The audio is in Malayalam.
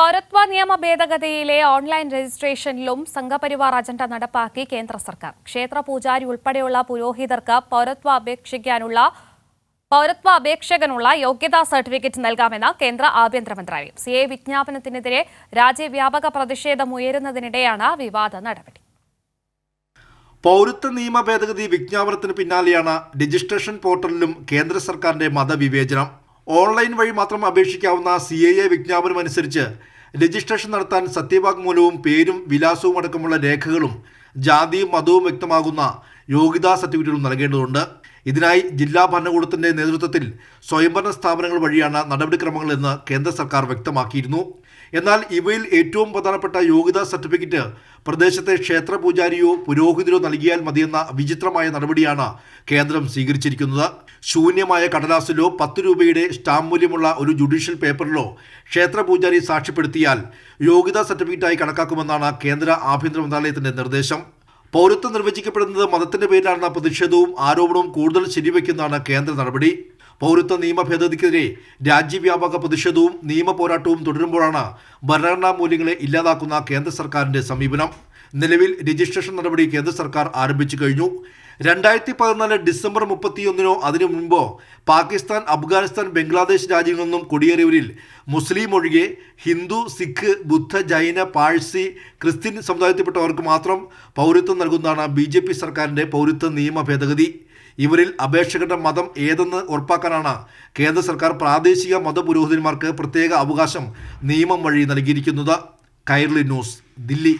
പൗരത്വ നിയമ ഭേദഗതിയിലെ ഓൺലൈൻ രജിസ്ട്രേഷനിലും സംഘപരിവാർ അജണ്ട നടപ്പാക്കി കേന്ദ്ര സർക്കാർ. ക്ഷേത്ര പൂജാരി ഉൾപ്പെടെയുള്ള പുരോഹിതർക്ക് പൗരത്വ അപേക്ഷകനുള്ള യോഗ്യതാ സർട്ടിഫിക്കറ്റ് നൽകാമെന്ന് കേന്ദ്ര ആഭ്യന്തര മന്ത്രാലയം. സിഎ വിജ്ഞാപനത്തിനെതിരെ രാജ്യവ്യാപക പ്രതിഷേധമുയരുന്നതിനിടെയാണ് വിവാദ നടപടി. പൗരത്വ നിയമ ഭേദഗതി വിജ്ഞാപനത്തിന് പിന്നാലെയാണ് രജിസ്ട്രേഷൻ പോർട്ടലിലും കേന്ദ്ര സർക്കാരിന്റെ മതവിവേചനം. ഓൺലൈൻ വഴി മാത്രം അപേക്ഷിക്കാവുന്ന CAA വിജ്ഞാപനം അനുസരിച്ച് രജിസ്ട്രേഷൻ നടത്താൻ സത്യവാങ്മൂലവും പേരും വിലാസവും അടക്കമുള്ള രേഖകളും ജാതിയും മതവും വ്യക്തമാകുന്ന യോഗ്യതാ സർട്ടിഫിക്കറ്റുകളും നൽകേണ്ടതുണ്ട്. ഇതിനായി ജില്ലാ ഭരണകൂടത്തിന്റെ നേതൃത്വത്തിൽ സ്വയംഭരണ സ്ഥാപനങ്ങൾ വഴിയാണ് നടപടിക്രമങ്ങൾ എന്ന് കേന്ദ്ര സർക്കാർ വ്യക്തമാക്കിയിരുന്നു. എന്നാൽ ഇവയിൽ ഏറ്റവും പ്രധാനപ്പെട്ട യോഗ്യതാ സർട്ടിഫിക്കറ്റ് പ്രദേശത്തെ ക്ഷേത്ര പൂജാരിയോ പുരോഹിതരോ നൽകിയാൽ മതിയെന്ന വിചിത്രമായ നടപടിയാണ് കേന്ദ്രം സ്വീകരിച്ചിരിക്കുന്നത്. ശൂന്യമായ കടലാസിലോ 10 രൂപയുടെ സ്റ്റാമ്പ് മൂല്യമുള്ള ഒരു ജുഡീഷ്യൽ പേപ്പറിലോ ക്ഷേത്ര പൂജാരി സാക്ഷ്യപ്പെടുത്തിയാൽ യോഗ്യതാ സർട്ടിഫിക്കറ്റായി കണക്കാക്കുമെന്നാണ് കേന്ദ്ര ആഭ്യന്തര മന്ത്രാലയത്തിന്റെ നിർദ്ദേശം. പൗരത്വം നിർവചിക്കപ്പെടുന്നത് മതത്തിന്റെ പേരിലാണെന്ന പ്രതിഷേധവും ആരോപണവും കൂടുതൽ ശരിവയ്ക്കുന്നതാണ് കേന്ദ്ര നടപടി. പൗരത്വ നിയമ ഭേദഗതിക്കെതിരെ രാജ്യവ്യാപക പ്രതിഷേധവും നിയമ പോരാട്ടവും തുടരുമ്പോഴാണ് ഭരണഘടനാ മൂല്യങ്ങളെ ഇല്ലാതാക്കുന്ന കേന്ദ്ര സർക്കാരിന്റെ സമീപനം. നിലവിൽ രജിസ്ട്രേഷൻ നടപടി കേന്ദ്ര സർക്കാർ ആരംഭിച്ചു കഴിഞ്ഞു. 2014 ഡിസംബർ 31 അതിനു മുമ്പോ പാകിസ്ഥാൻ, അഫ്ഗാനിസ്ഥാൻ, ബംഗ്ലാദേശ് രാജ്യങ്ങളിൽ നിന്നും കുടിയേറിയവരിൽ മുസ്ലിം ഒഴികെ ഹിന്ദു, സിഖ്, ബുദ്ധ, ജൈന, പാഴ്സി, ക്രിസ്ത്യൻ സമുദായത്തിൽപ്പെട്ടവർക്ക് മാത്രം പൗരത്വം നൽകുന്നതാണ് BJP സർക്കാരിന്റെ പൗരത്വ നിയമ ഭേദഗതി. ഇവരിൽ അപേക്ഷകരുടെ മതം ഏതെന്ന് ഉറപ്പാക്കാനാണ് കേന്ദ്ര സർക്കാർ പ്രാദേശിക മതപുരോഹിതന്മാർക്ക് പ്രത്യേക അവകാശം നിയമം വഴി നൽകിയിരിക്കുന്നത്. കൈരളി ന്യൂസ്, ദില്ലി.